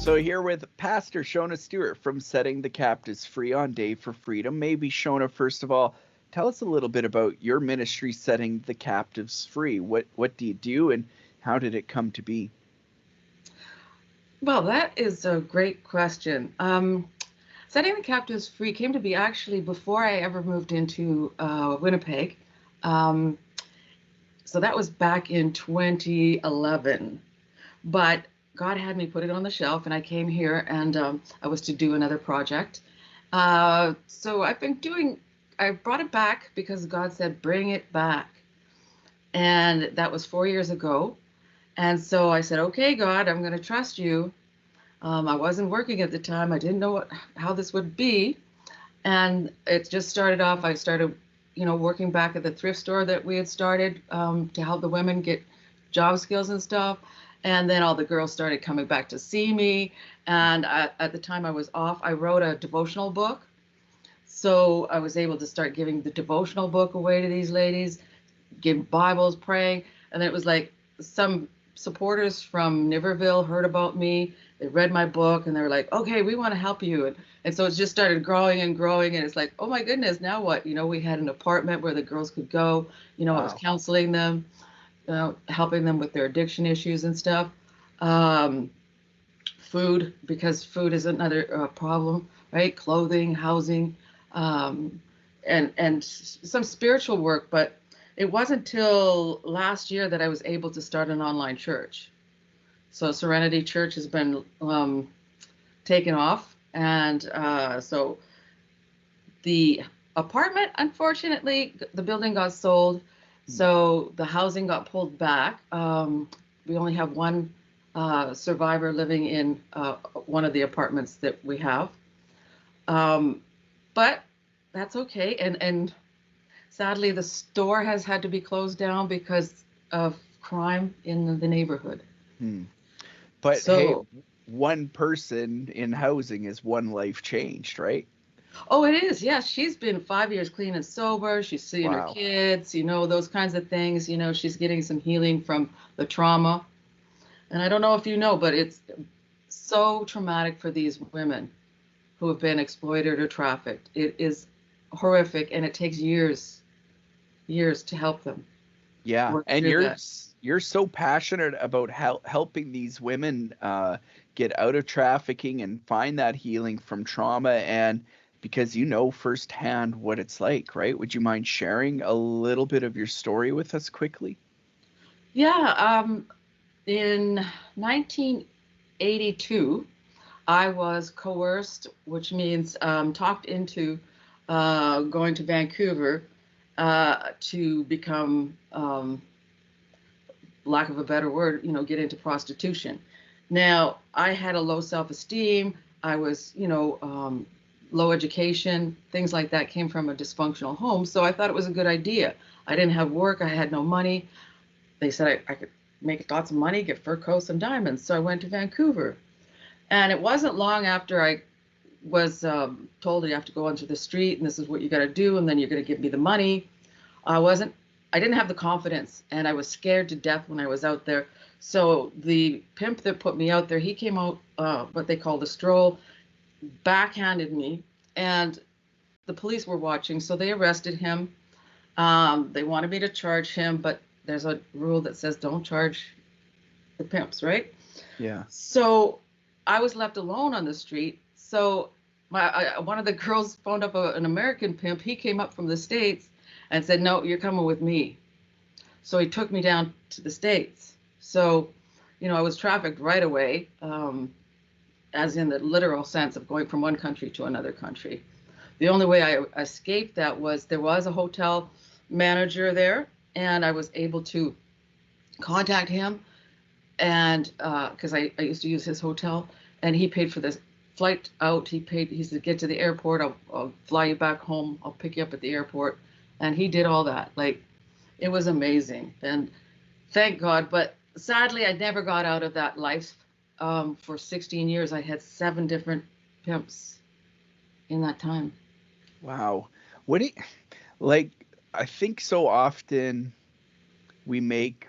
So here with Pastor Shona Stewart from Setting the Captives Free on Day for Freedom. Maybe Shona, first of all, tell us a little bit about your ministry, Setting the Captives Free. What do you do, and how did it come to be? Well, that is a great question. Setting the Captives Free came to be actually before I ever moved into Winnipeg. Um, so that was back in 2011. But God had me put it on the shelf, and I came here and I was to do another project. So I brought it back because God said, bring it back. And that was 4 years ago. And so I said, okay, God, I'm going to trust you. I wasn't working at the time. I didn't know how this would be. And it just started off. I started, working back at the thrift store that we had started to help the women get job skills and stuff. And then all the girls started coming back to see me. And at the time I was off, I wrote a devotional book. So I was able to start giving the devotional book away to these ladies, give Bibles, praying. And then it was like some supporters from Niverville heard about me. They read my book and they were like, okay, we want to help you. And so it just started growing and growing. And it's like, oh my goodness, now what? We had an apartment where the girls could go. I was Wow. counseling them, helping them with their addiction issues and stuff. Um, Food, because food is another problem, right? Clothing, housing, um, and some spiritual work. But it wasn't till last year that I was able to start an online church. So Serenity Church has been taken off, and so the apartment, unfortunately, the building got sold, so the housing got pulled back. We only have one survivor living in one of the apartments that we have, um, but that's okay. And sadly, the store has had to be closed down because of crime in the neighborhood. Hmm. But hey, So, one person in housing is one life changed, right? oh, it is. Yes, she's been 5 years clean and sober. She's seeing her Wow. kids, those kinds of things. She's getting some healing from the trauma. And I don't know if you know, but it's so traumatic for these women who have been exploited or trafficked. It is horrific, and it takes years to help them Yeah, work and through that. you're so passionate about helping these women get out of trafficking and find that healing from trauma, and because you know firsthand what it's like, right? Would you mind sharing a little bit of your story with us quickly? Yeah, in 1982, I was coerced, which means talked into going to Vancouver to become, lack of a better word, get into prostitution. Now, I had a low self-esteem. I was, low education, things like that came from a dysfunctional home. So I thought it was a good idea. I didn't have work. I had no money. They said I could make lots of money, get fur coats and diamonds. So I went to Vancouver. And it wasn't long after I was told you have to go onto the street and this is what you got to do. And then you're going to give me the money. I wasn't, I didn't have the confidence, and I was scared to death when I was out there. So the pimp that put me out there, he came out, what they call the stroll, backhanded me, and the police were watching, so they arrested him. They wanted me to charge him, but there's a rule that says don't charge the pimps, right? Yeah. So I was left alone on the street. So one of the girls phoned up an American pimp. He came up from the States and said, no, you're coming with me. So he took me down to the States. So, I was trafficked right away, as in the literal sense of going from one country to another country. The only way I escaped that was there was a hotel manager there, and I was able to contact him, and because I used to use his hotel, and he paid for this flight out. He said, get to the airport, I'll fly you back home, I'll pick you up at the airport. And he did all that. Like, it was amazing. And thank God. But sadly, I never got out of that life. For 16 years, I had 7 different pimps in that time. Wow. What do like I think so often we make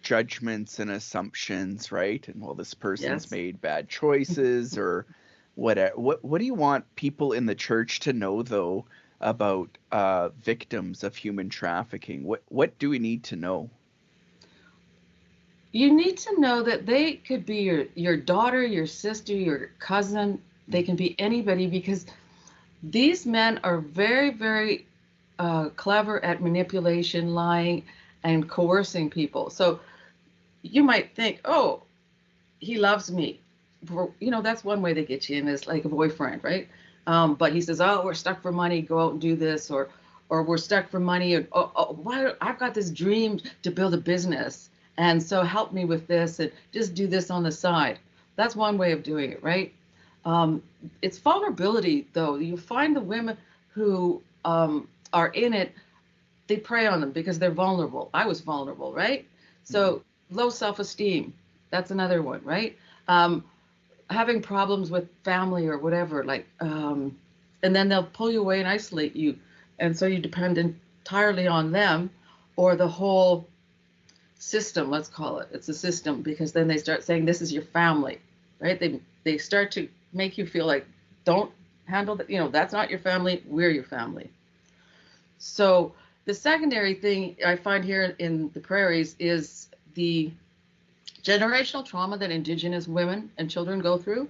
judgments and assumptions, right? And well, this person's Yes. made bad choices or whatever. What do you want people in the church to know though about victims of human trafficking? What do we need to know? You need to know that they could be your daughter, your sister, your cousin. They can be anybody because these men are very, very clever at manipulation, lying, and coercing people. So you might think, oh, he loves me. That's one way they get you in is like a boyfriend, right? But he says, oh, we're stuck for money. Go out and do this, or we're stuck for money. Or why? I've got this dream to build a business, and so help me with this, and just do this on the side. That's one way of doing it, right? Um, it's vulnerability, though. You find the women who are in it, they prey on them because they're vulnerable. I was vulnerable, right? Mm. So low self-esteem, that's another one, right? Um, Having problems with family or whatever, and then they'll pull you away and isolate you, and so you depend entirely on them or the whole system. Let's call it. It's a system because then they start saying this is your family, right? They start to make you feel like don't handle that. That's not your family. We're your family. So the secondary thing I find here in the prairies is the generational trauma that Indigenous women and children go through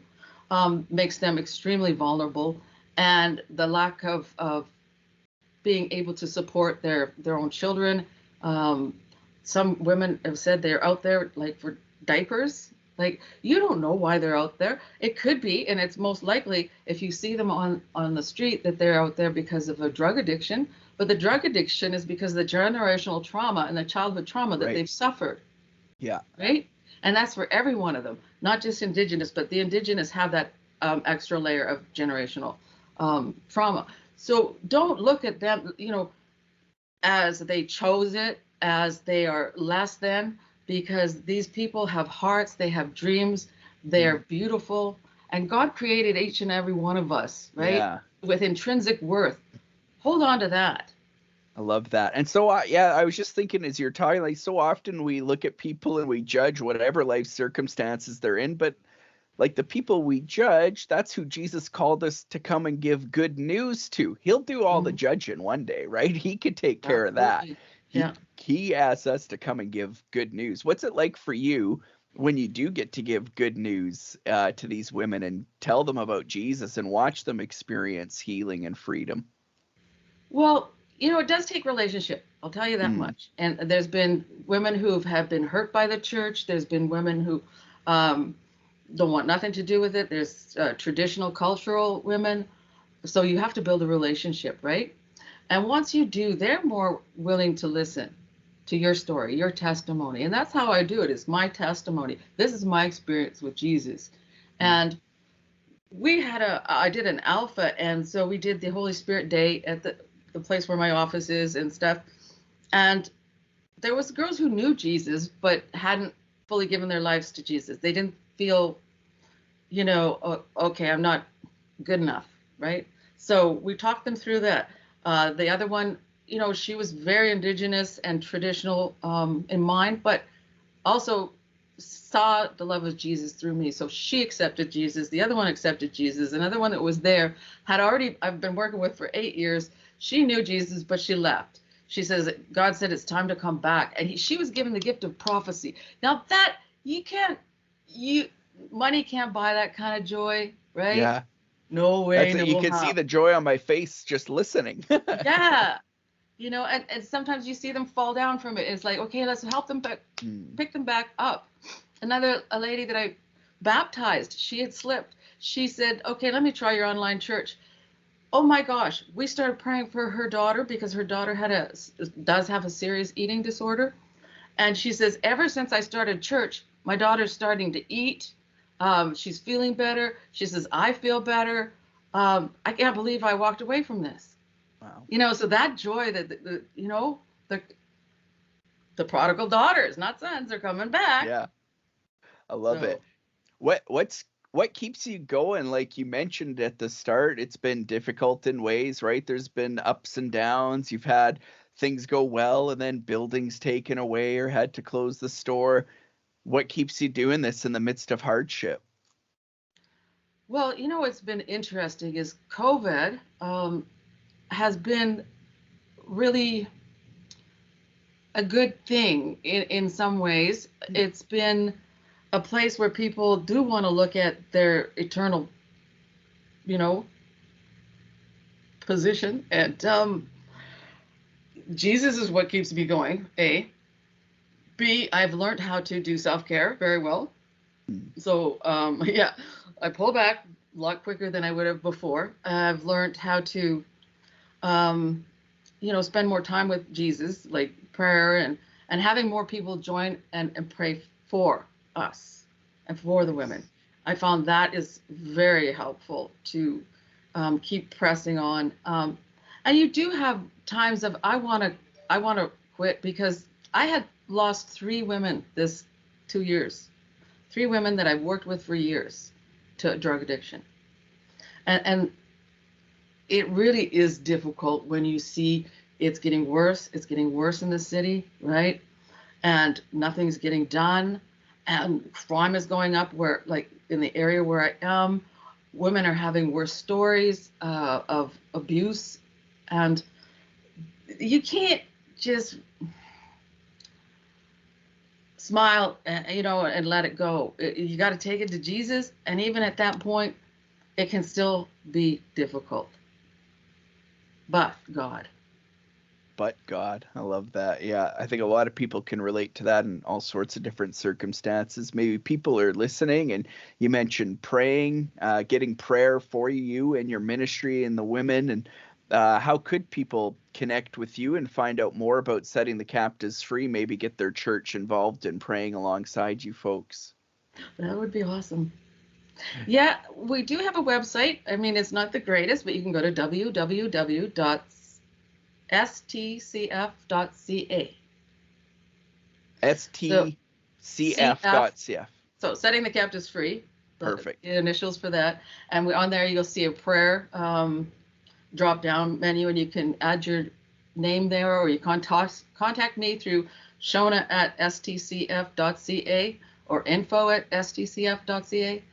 makes them extremely vulnerable, and the lack of being able to support their own children. Um, some women have said they're out there like for diapers. Like you don't know why they're out there. It could be, and it's most likely if you see them on the street that they're out there because of a drug addiction. But the drug addiction is because of the generational trauma and the childhood trauma that Right. they've suffered, Yeah. right? And that's for every one of them, not just Indigenous, but the Indigenous have that extra layer of generational trauma. So don't look at them, as they chose it, as they are less than, because these people have hearts, they have dreams, they're Mm. beautiful, and God created each and every one of us, right, Yeah. with intrinsic worth. Hold on to that. I love that. And so, yeah, I was just thinking as you're talking, like, so often we look at people and we judge whatever life circumstances they're in, but like the people we judge, that's who Jesus called us to come and give good news to. He'll do all the Mhm. judging one day, right? He could take care of that. Absolutely. He Yeah. he asks us to come and give good news. What's it like for you when you do get to give good news to these women and tell them about Jesus and watch them experience healing and freedom? Well, it does take relationship. I'll tell you that Mm. much. And there's been women who have been hurt by the church. There's been women who um, don't want nothing to do with it. There's traditional cultural women. So you have to build a relationship, right? And once you do, they're more willing to listen to your story, your testimony. And that's how I do it. It's my testimony. This is my experience with Jesus. Mm. And I did an alpha, and so we did the Holy Spirit Day at the place where my office is and stuff. And there was girls who knew Jesus but hadn't fully given their lives to Jesus. They didn't feel, okay, I'm not good enough, right? So we talked them through that. The other one, she was very Indigenous and traditional in mind, but also saw the love of Jesus through me. So she accepted Jesus. The other one accepted Jesus. Another one that was there I've been working with for 8 years. She knew Jesus, but she left. She says, God said it's time to come back. And she was given the gift of prophecy. Now that you, money can't buy that kind of joy, right? Yeah. No way, That's it. You no can see how. the joy on my face just listening. Yeah. And sometimes you see them fall down from it. It's like, okay, let's help them Mm. pick them back up. A lady that I baptized, she had slipped. She said, okay, let me try your online church. Oh my gosh, we started praying for her daughter because her daughter does have a serious eating disorder. And she says, ever since I started church, my daughter's starting to eat. She's feeling better. She says, I feel better. I can't believe I walked away from this. Wow. So that joy that the the prodigal daughters, not sons, are coming back. Yeah. I love it. So What keeps you going? Like you mentioned at the start, it's been difficult in ways, right? There's been ups and downs. You've had things go well and then buildings taken away or had to close the store. What keeps you doing this in the midst of hardship? Well, what's been interesting is COVID has been really a good thing in some ways. It's been a place where people do want to look at their eternal, you know, position. And Jesus is what keeps me going, A. B, I've learned how to do self-care very well. So, yeah, I pull back a lot quicker than I would have before. I've learned how to, spend more time with Jesus, like prayer and having more people join and pray for us and for the women. I found that is very helpful to keep pressing on. And you do have times of I want to quit, because I had lost 3 women this 2 years, 3 women that I've worked with for years to drug addiction, and it really is difficult when you see it's getting worse. It's getting worse in the city, right? And nothing's getting done, and crime is going up. Where, like in the area where I am, women are having worse stories of abuse, and you can't just smile, and let it go. You got to take it to Jesus, and even at that point, it can still be difficult. But God. But God, I love that. Yeah, I think a lot of people can relate to that in all sorts of different circumstances. Maybe people are listening, and you mentioned praying, getting prayer for you and your ministry and the women. And how could people connect with you and find out more about setting the captives free? Maybe get their church involved in praying alongside you folks. That would be awesome. Yeah, we do have a website. I mean, it's not the greatest, but you can go to www.stcf.ca. stcf.cf. So setting the captives free. Perfect. The initials for that. And on there, you'll see a prayer drop down menu, and you can add your name there, or you contact me through Shona@stcf.ca or info@stcf.ca.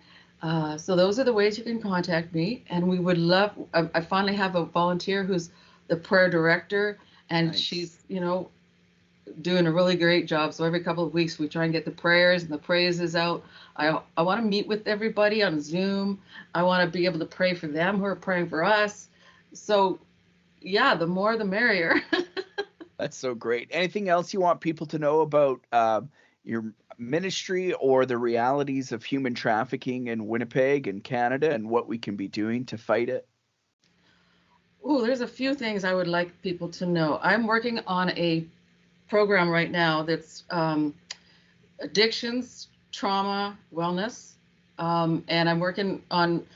So those are the ways you can contact me. And we would love, I finally have a volunteer who's the prayer director, and Nice. she's, doing a really great job. So every couple of weeks we try and get the prayers and the praises out. I want to meet with everybody on Zoom. I want to be able to pray for them who are praying for us. So yeah, the more the merrier. That's so great. Anything else you want people to know about your ministry or the realities of human trafficking in Winnipeg and Canada, and what we can be doing to fight it? Oh, there's a few things I would like people to know. I'm working on a program right now that's addictions, trauma, wellness, and I'm working on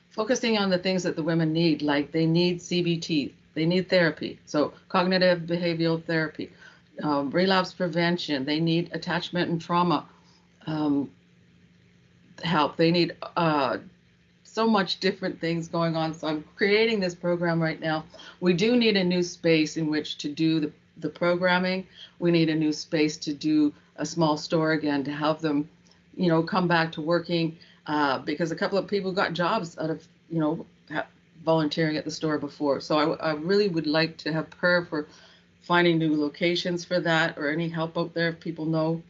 focusing on the things that the women need, like they need CBT, they need therapy, so cognitive behavioral therapy, relapse prevention, they need attachment and trauma help, they need so much different things going on. So I'm creating this program right now. We do need a new space in which to do the programming. We need a new space to do a small store again, to have them, come back to working, because a couple of people got jobs out of, volunteering at the store before. So I really would like to have prayer for finding new locations for that, or any help out there if people know.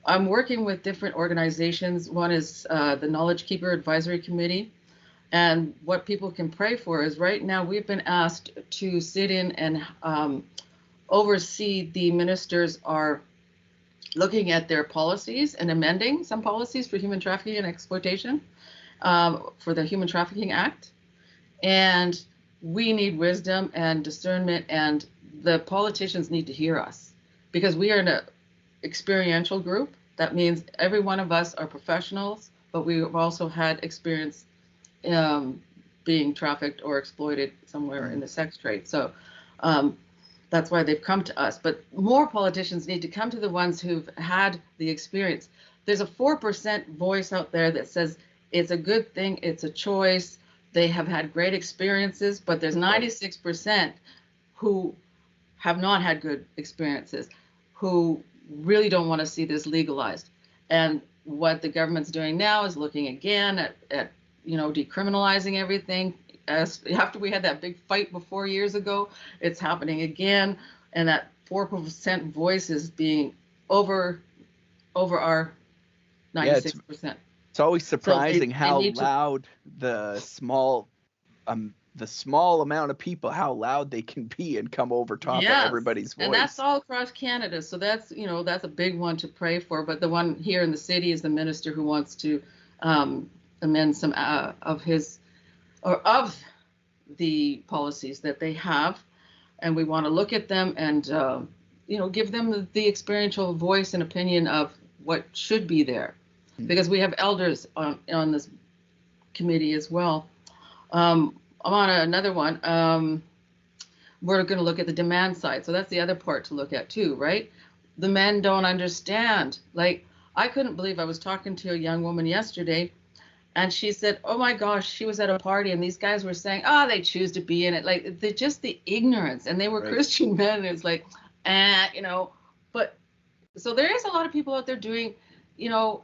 I'm working with different organizations. One is the Knowledge Keeper Advisory Committee. And what people can pray for is, right now we've been asked to sit in and oversee the ministers are looking at their policies and amending some policies for human trafficking and exploitation for the Human Trafficking Act. And we need wisdom and discernment, and the politicians need to hear us, because we are in an experiential group. That means every one of us are professionals, but we've also had experience being trafficked or exploited somewhere in the sex trade. So that's why they've come to us. But more politicians need to come to the ones who've had the experience. There's a 4% voice out there that says it's a good thing, it's a choice, they have had great experiences, but there's 96% who have not had good experiences, who really don't want to see this legalized. And what the government's doing now is looking again at decriminalizing everything. As after we had that big fight before years ago, it's happening again, and that 4% voice is being over our Yeah, 96%. it's always So surprising they how need to. loud the small amount of people, how loud they can be and come over top of Yes, everybody's and that's voice. all across Canada. So that's a big one to pray for. But the one here in the city is the minister who wants to amend some of the policies that they have, and we want to look at them and give them the experiential voice and opinion of what should be there, Hmm. because we have elders on this committee as well. I'm on another one. We're going to look at the demand side. So that's the other part to look at too, right? The men don't understand. Like, I couldn't believe, I was talking to a young woman yesterday, and she said, oh my gosh, she was at a party and these guys were saying, oh, they choose to be in it. Like, just the ignorance. And they were Right. Christian men. And it's like, but so there is a lot of people out there doing, you know,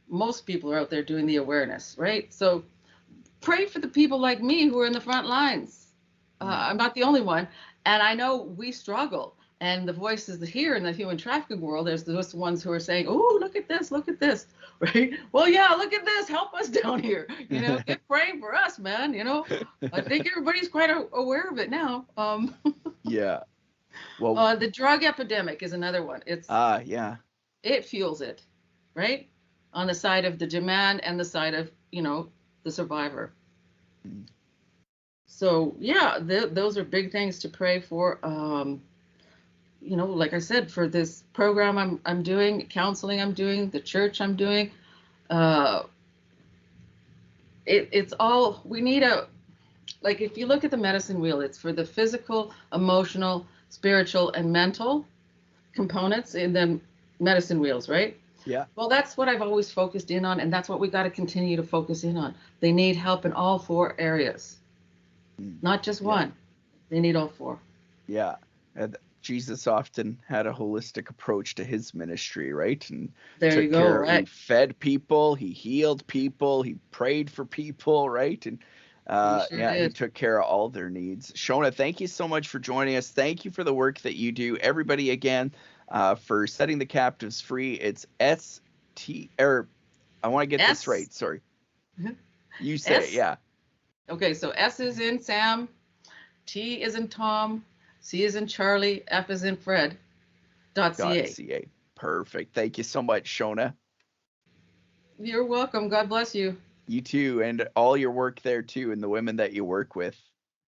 most people are out there doing the awareness, right? So pray for the people like me who are in the front lines. Hmm. I'm not the only one, and I know we struggle. And the voices here in the human trafficking world, there's those ones who are saying, "Oh, look at this," right? Well, yeah, look at this. Help us down here. Get praying for us, man. I think everybody's quite aware of it now. Yeah. Well, The drug epidemic is another one. yeah. It fuels it, right? On the side of the demand and the side of the survivor. Hmm. So yeah, those are big things to pray for. Like I said, for this program I'm doing, counseling I'm doing, the church I'm doing, uh, it's all we need like if you look at the medicine wheel, it's for the physical, emotional, spiritual, and mental components in the medicine wheels, right? Yeah. Well, that's what I've always focused in on, and that's what we got to continue to focus in on. They need help in all four areas, Hmm. not just Yeah. one. They need all four. Yeah. And Jesus often had a holistic approach to his ministry, right? And There you go, he right? fed people, he healed people, he prayed for people, right? And He sure yeah, he did. took care of all their needs. Shona, thank you so much for joining us. Thank you for the work that you do. Everybody, again, for setting the captives free. It's or I want to get this S right. Sorry. You say it. S. Yeah. Okay, so S is in Sam, T is in Tom, C is in Charlie, F is in Fred. .ca. .ca. Perfect. Thank you so much, Shona. You're welcome. God bless you. You too, and all your work there too, and the women that you work with.